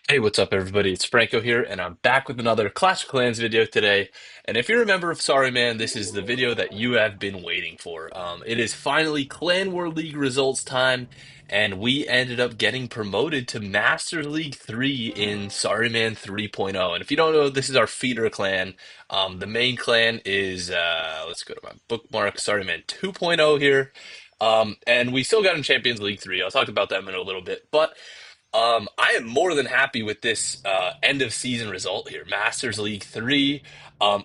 Hey, what's up, everybody? It's Franco here, and I'm back with another Clash of Clans video today. And if you remember, sorry man, this is the video that you have been waiting for. It is finally Clan War League results time, and we ended up getting promoted to Masters League 3 in Sorry Man 3.0. And if you don't know, this is our feeder clan. The main clan is, let's go to my bookmark, Sorry Man 2.0 here. And we still got in Champions League 3. I'll talk about them in a little bit, but. I am more than happy with this end of season result here. Masters League 3.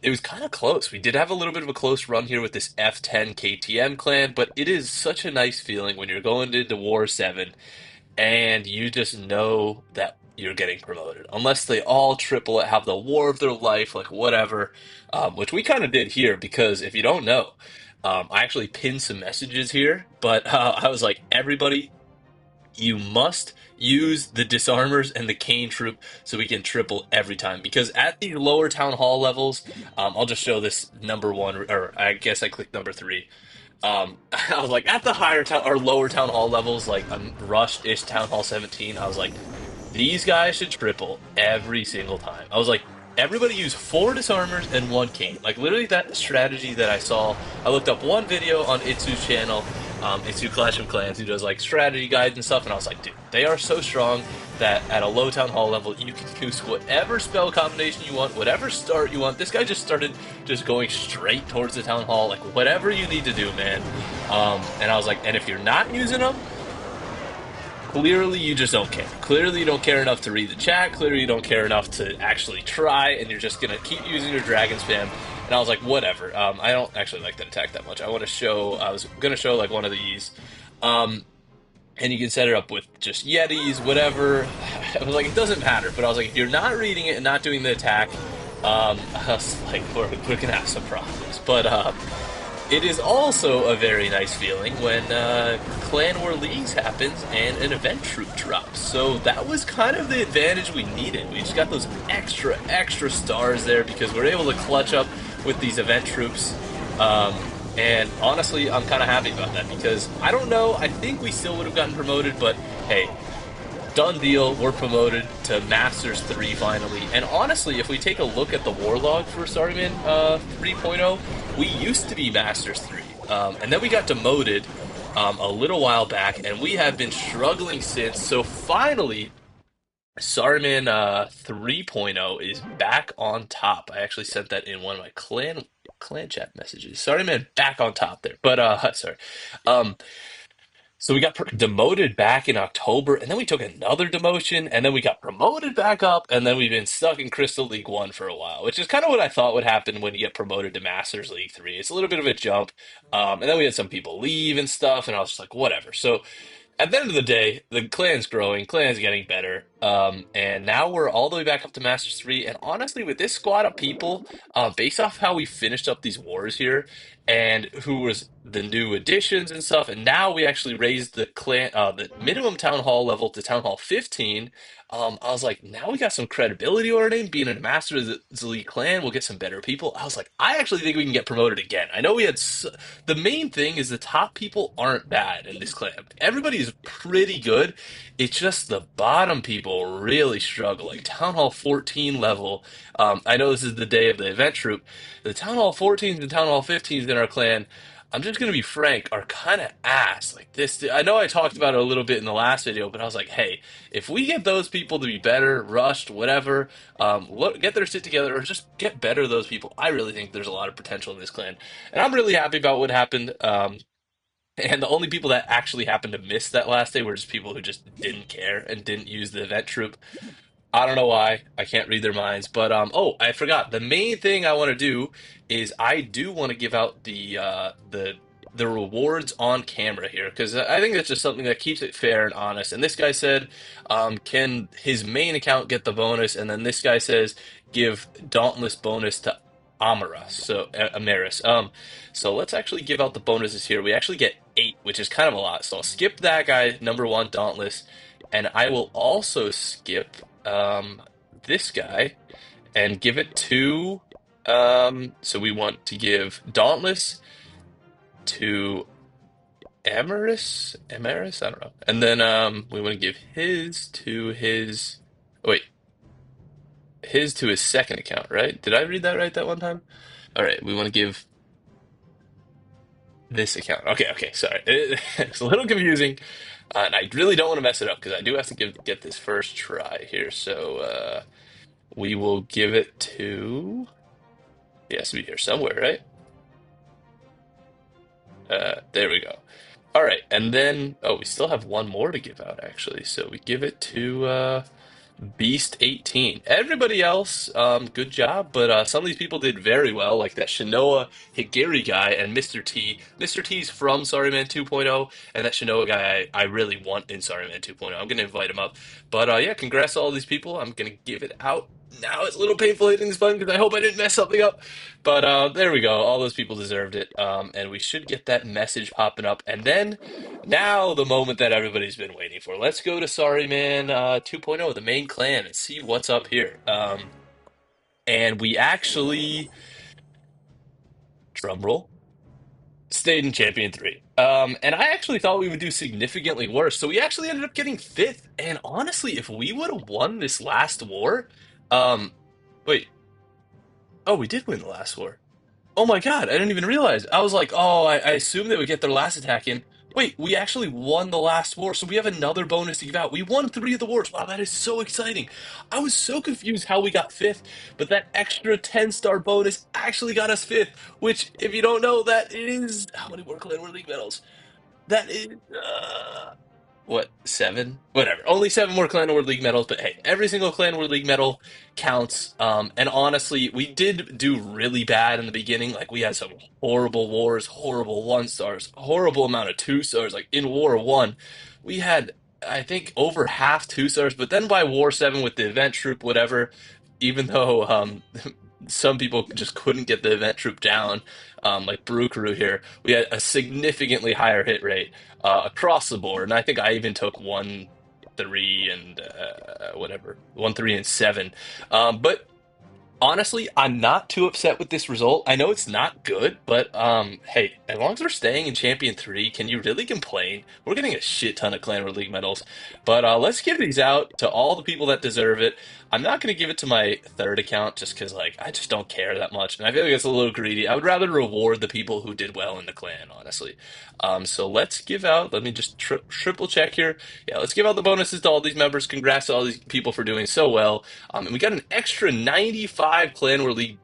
It was kind of close. We did have a little bit of a close run here with this F10 KTM clan, but it is such a nice feeling when you're going into War 7 and you just know that you're getting promoted. Unless they all triple it, have the war of their life, like whatever, which we kind of did here because if you don't know, I actually pinned some messages here, but I was like, everybody you must use the disarmors and the cane troop so we can triple every time. Because at the lower town hall levels, I'll just show this number one, or I guess I clicked number three. I was like at the higher town or lower town hall levels, like rush-ish town hall 17. I was like, these guys should triple every single time. I was like, everybody use four disarmors and one cane. Like literally that strategy that I saw. I looked up one video on Itsu's channel, Itsu Clash of Clans, who does like strategy guides and stuff, and I was like, dude, they are so strong that at a low town hall level, you can use whatever spell combination you want, whatever start you want. This guy just started just going straight towards the town hall, like whatever you need to do, man. And I was like, and if you're not using them, clearly you just don't care. Clearly you don't care enough to read the chat. Clearly you don't care enough to actually try, and you're just gonna keep using your dragon spam. And I was like, whatever. I don't actually like that attack that much. I want to show. I was gonna show like one of these, and you can set it up with just Yetis, whatever. I was like, it doesn't matter. But I was like, if you're not reading it and not doing the attack, I was like, we're gonna have some problems. But it is also a very nice feeling when Clan War Leagues happens and an event troop drops. So that was kind of the advantage we needed. We just got those extra stars there because we're able to clutch up with these event troops. Um, and honestly, I'm kind of happy about that because I don't know. I think we still would have gotten promoted, but hey, done deal. We're promoted to Masters 3 finally. And honestly, if we take a look at the war log for Starman 3.0, we used to be Masters 3. And then we got demoted a little while back, and we have been struggling since. So finally, Sarman 3.0 is back on top. I actually sent that in one of my clan chat messages. Sorry, man, back on top there. But sorry. Um, so we got demoted back in October, and then we took another demotion, and then we got promoted back up, and then we've been stuck in Crystal League 1 for a while, which is kind of what I thought would happen when you get promoted to Masters League 3. It's a little bit of a jump. And then we had some people leave and stuff, and I was just like, whatever. So at the end of the day, the clan's growing, clan's getting better, and now we're all the way back up to Masters 3. And honestly, with this squad of people, based off how we finished up these wars here, and who was the new additions and stuff, and now we actually raised the minimum town hall level to town hall 15. I was like, now we got some credibility on our name, being in a Masters League clan, we'll get some better people. I was like, I actually think we can get promoted again. I know we had the main thing is the top people aren't bad in this clan. Everybody is pretty good. It's just the bottom people really struggle. Like Town Hall 14 level. I know this is the day of the event troop. The Town Hall 14s and Town Hall 15s in our clan, I'm just gonna be frank, are kind of ass. Like this, I know I talked about it a little bit in the last video, but I was like, hey, if we get those people to be better, rushed, whatever, get their shit together, or just get better those people, I really think there's a lot of potential in this clan. And I'm really happy about what happened. And the only people that actually happened to miss that last day were just people who just didn't care and didn't use the event troop. I don't know why. I can't read their minds. But oh, I forgot. The main thing I want to do is I do want to give out the rewards on camera here because I think that's just something that keeps it fair and honest. And this guy said, can his main account get the bonus? And then this guy says, give Dauntless bonus to Amaris. So let's actually give out the bonuses here. We actually get 8, which is kind of a lot. So I'll skip that guy, number 1, Dauntless, and I will also skip this guy and give it to. So we want to give Dauntless to Amaris. I don't know. And then we want to give his to his. Oh, wait. his to his second account, right? Did I read that right that one time? All right, we want to give this account. Okay, okay, sorry. It's a little confusing, and I really don't want to mess it up because I do have to get this first try here. So we will give it to. He has to be here somewhere, right? There we go. All right, and then oh, we still have one more to give out actually. So we give it to Beast 18. Everybody else, good job, but some of these people did very well, like that Shinoa Higiri guy and Mr. T. Mr. T's from Sorry Man 2.0, and that Shinoa guy I really want in Sorry Man 2.0. I'm gonna invite him up. But yeah, congrats to all these people. I'm gonna give it out. Now it's a little painful hitting this button because I hope I didn't mess something up. But there we go. All those people deserved it. And we should get that message popping up. And then now the moment that everybody's been waiting for. Let's go to Sorry Man 2.0, the main clan, and see what's up here. And we actually, drum roll, stayed in Champion 3. And I actually thought we would do significantly worse. So we actually ended up getting fifth. And honestly, if we would have won this last war, um, wait, oh, we did win the last war. Oh my God, I didn't even realize. I was like, oh, I assumed they would get their last attack in. Wait, we actually won the last war, so we have another bonus to give out. We won three of the wars. Wow, that is so exciting. I was so confused how we got fifth, but that extra 10-star bonus actually got us fifth, which, if you don't know, that is how many War Clan War League medals? That is what, seven? Whatever. Only seven more Clan Award League medals, but hey, every single Clan Award League medal counts. And honestly, we did do really bad in the beginning. Like we had some horrible wars, horrible 1-stars, horrible amount of 2-stars. Like in War One, we had I think over half 2-stars, but then by War Seven with the event troop, whatever, even though some people just couldn't get the event troop down, like Brookaroo here, we had a significantly higher hit rate across the board. And I think I even took 1-3 and whatever, 1-3 and 7. But honestly, I'm not too upset with this result. I know it's not good, but hey, as long as we're staying in Champion 3, can you really complain? We're getting a shit ton of Clan War League medals. But let's give these out to all the people that deserve it. I'm not going to give it to my third account just because, like, I just don't care that much. And I feel like it's a little greedy. I would rather reward the people who did well in the clan, honestly. So let's give out, let me just triple check here. Yeah, let's give out the bonuses to all these members. Congrats to all these people for doing so well. And we got an extra 95 Clan War League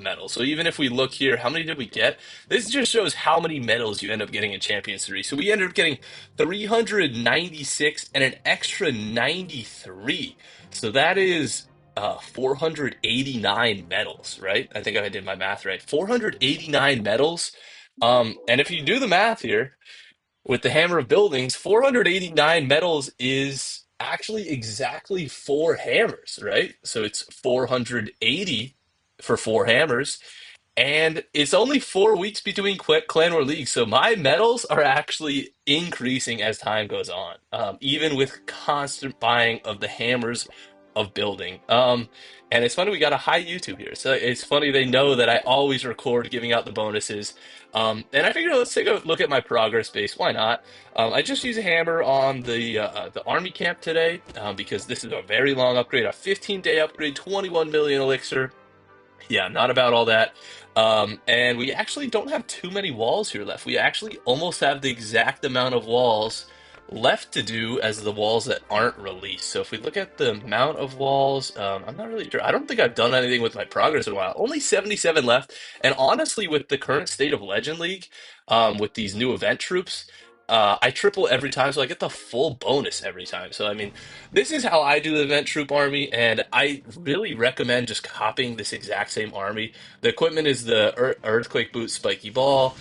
medals. So even if we look here, how many did we get? This just shows how many medals you end up getting in Champions 3. So we ended up getting 396 and an extra 93. So that is 489 medals, right? I think I did my math right. 489 medals. And if you do the math here, with the Hammer of Buildings, 489 medals is actually exactly four hammers, right? So it's 480 for four hammers. And it's only 4 weeks between Clan War League, so my medals are actually increasing as time goes on, even with constant buying of the hammers of building. And it's funny we got a high YouTube here, so it's funny they know that I always record giving out the bonuses. And I figured let's take a look at my progress base. Why not? I just used a hammer on the army camp today because this is a very long upgrade, a 15-day upgrade, 21 million elixir. Yeah, not about all that. And we actually don't have too many walls here left. We actually almost have the exact amount of walls left to do as the walls that aren't released. So if we look at the amount of walls, I'm not really sure. I don't think I've done anything with my progress in a while. Only 77 left. And honestly, with the current state of Legend League, with these new event troops, I triple every time, so I get the full bonus every time. So I mean, this is how I do the event troop army, and I really recommend just copying this exact same army. The equipment is the Earthquake Boot Spiky Ball,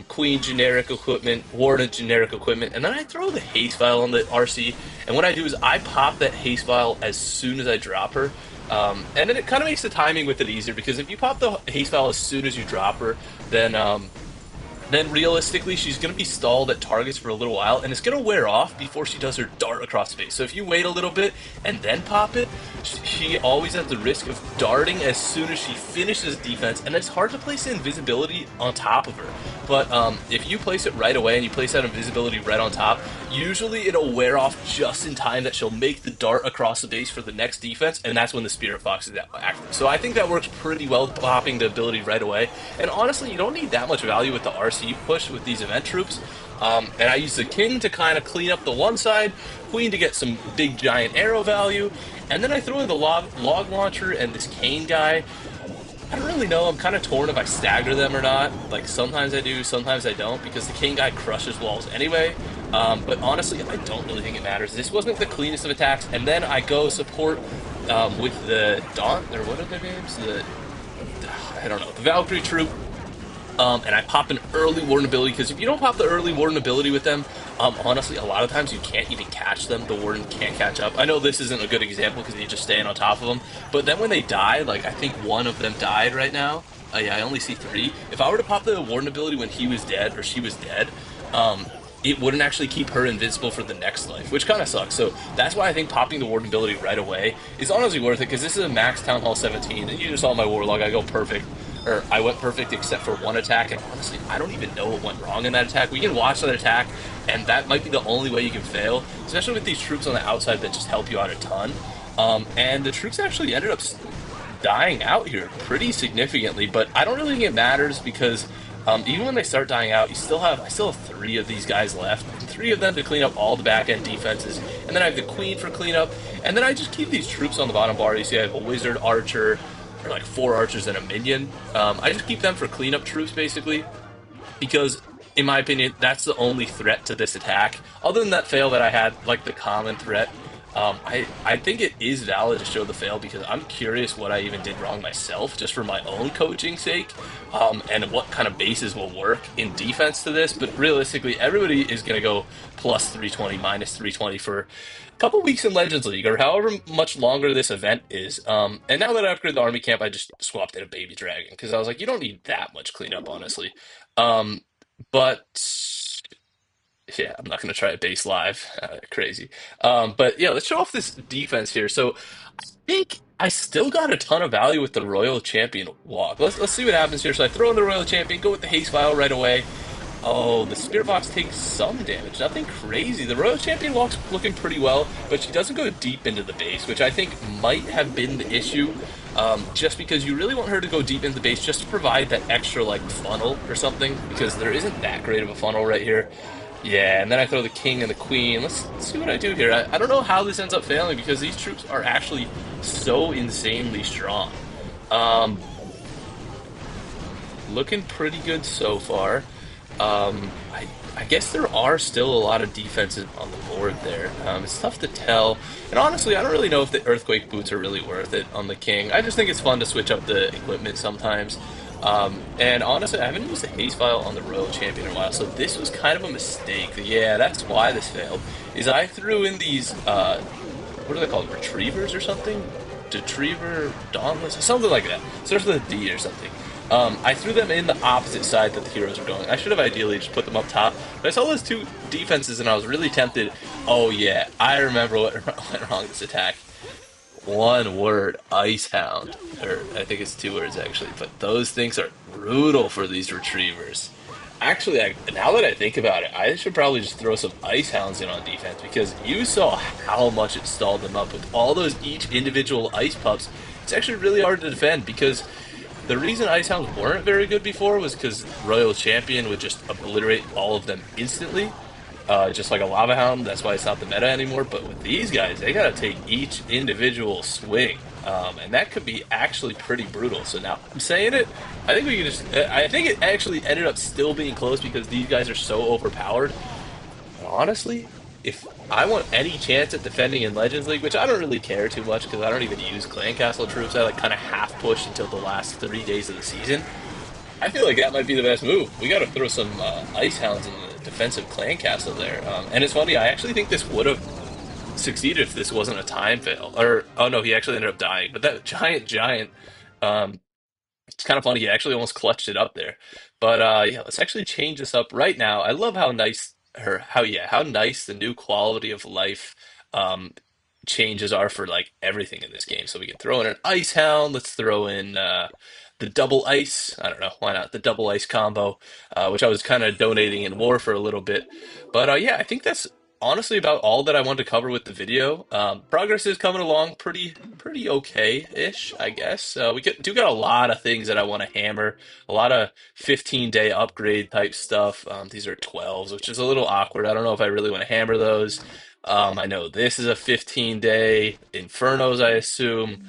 Queen generic equipment, Warden generic equipment, and then I throw the haste vial on the RC. And what I do is I pop that haste vial as soon as I drop her. And then it kind of makes the timing with it easier because if you pop the haste vial as soon as you drop her, then realistically, she's going to be stalled at targets for a little while, and it's going to wear off before she does her dart across space. So if you wait a little bit and then pop it, she always has the risk of darting as soon as she finishes defense, and it's hard to place invisibility on top of her. But if you place it right away and you place that invisibility right on top, usually it'll wear off just in time that she'll make the dart across the base for the next defense, and that's when the Spirit Fox is active. So I think that works pretty well, popping the ability right away. And honestly, you don't need that much value with the RC push with these event troops. And I use the king to kind of clean up the one side, queen to get some big giant arrow value, and then I throw in the log launcher and this Kane guy. I don't really know. I'm kind of torn if I stagger them or not. Like, sometimes I do, sometimes I don't, because the King guy crushes walls anyway. But honestly, I don't really think it matters. This wasn't the cleanest of attacks. And then I go support with the Daunt, or what are their names? I don't know, the Valkyrie troop. And I pop an early warden ability, because if you don't pop the early warden ability with them, honestly, a lot of times you can't even catch them. The warden can't catch up. I know this isn't a good example because you're just staying on top of them, but then when they die, like I think one of them died right now. Yeah, I only see three. If I were to pop the warden ability when he was dead or she was dead, um, it wouldn't actually keep her invincible for the next life, which kind of sucks. So that's why I think popping the warden ability right away is honestly worth it, because this is a max Town Hall 17, and you just saw my warlock. I go perfect, or I went perfect except for one attack, and honestly, I don't even know what went wrong in that attack. We can watch that attack, and that might be the only way you can fail, especially with these troops on the outside that just help you out a ton. And the troops actually ended up dying out here pretty significantly, but I don't really think it matters because even when they start dying out, I still have three of these guys left, three of them to clean up all the back end defenses, and then I have the queen for cleanup, and then I just keep these troops on the bottom bar. You see, I have a wizard, archer, or like four archers and a minion. I just keep them for cleanup troops basically, because in my opinion, that's the only threat to this attack. Other than that fail that I had, like the common threat, I think it is valid to show the fail because I'm curious what I even did wrong myself, just for my own coaching sake, and what kind of bases will work in defense to this. But realistically, everybody is going to go plus 320, minus 320 for a couple weeks in Legends League, or however much longer this event is. And now that I upgraded the army camp, I just swapped in a baby dragon because I was like, you don't need that much cleanup, honestly. Um, but yeah, I'm not going to try a base live. Crazy. But yeah, let's show off this defense here. So I think I still got a ton of value with the Royal Champion walk. Let's see what happens here. So I throw in the Royal Champion, go with the haste file right away. Oh, the Spirit Box takes some damage. Nothing crazy. The Royal Champion walk's looking pretty well, but she doesn't go deep into the base, which I think might have been the issue. Just because you really want her to go deep into the base just to provide that extra, like, funnel or something, because there isn't that great of a funnel right here. Yeah, and then I throw the king and the queen. Let's see what I do here. I don't know how this ends up failing because these troops are actually so insanely strong. Um, Looking pretty good so far. I guess there are still a lot of defenses on the board there. It's tough to tell. And honestly, I don't really know if the Earthquake boots are really worth it on the King. I just think it's fun to switch up the equipment sometimes. And honestly, I haven't used the haste file on the Royal Champion in a while, so this was kind of a mistake. Yeah, that's why this failed. Is I threw in these, what are they called? Retrievers or something? Detriever, Dauntless, something like that. Starts with a D or something. I threw them in the opposite side that the heroes were going. I should have ideally just put them up top, but I saw those two defenses and I was really tempted. Oh yeah, I remember what went wrong this attack. One word, Ice Hound. Or I think it's two words actually, but those things are brutal for these retrievers. Actually, now that I think about it, I should probably just throw some Ice Hounds in on defense because you saw how much it stalled them up with all those each individual Ice Pups. It's actually really hard to defend because the reason Ice Hounds weren't very good before was because Royal Champion would just obliterate all of them instantly, just like a Lava Hound. That's why it's not the meta anymore. But with these guys, they gotta take each individual swing, and that could be actually pretty brutal. So now I'm saying it, I think we can just. I think it actually ended up still being close because these guys are so overpowered. Honestly, if I want any chance at defending in Legends League, which I don't really care too much because I don't even use Clan Castle troops, I like kind of half push until the last 3 days of the season. I feel like that might be the best move. We got to throw some Ice Hounds in the defensive Clan Castle there. And it's funny, I actually think this would have succeeded if this wasn't a time fail. Or, oh no, he actually ended up dying. But that giant, um, it's kind of funny. He actually almost clutched it up there. But yeah, let's actually change this up right now. I love how nice how nice the new quality of life um changes are for like everything in this game. So we can throw in an Ice Hound. Let's throw in the double ice. I don't know, why not the double ice combo, which I was kind of donating in war for a little bit. But yeah, I think that's honestly about all that I wanted to cover with the video. Progress is coming along pretty okay-ish, I guess. Do got a lot of things that I want to hammer, a lot of 15-day upgrade type stuff. These are 12s, which is a little awkward. I don't know if I really want to hammer those. I know this is a 15-day Infernos, I assume.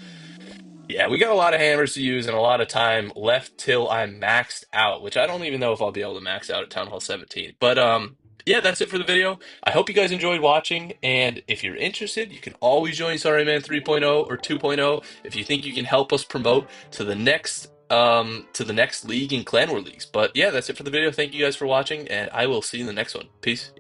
Yeah, we got a lot of hammers to use and a lot of time left till I'm maxed out, which I don't even know if I'll be able to max out at Town Hall 17. But yeah, that's it for the video. I hope you guys enjoyed watching, and if you're interested, you can always join Sorry Man 3.0 or 2.0 if you think you can help us promote to the next league in Clan War Leagues. But yeah, that's it for the video. Thank you guys for watching, and I will see you in the next one. Peace.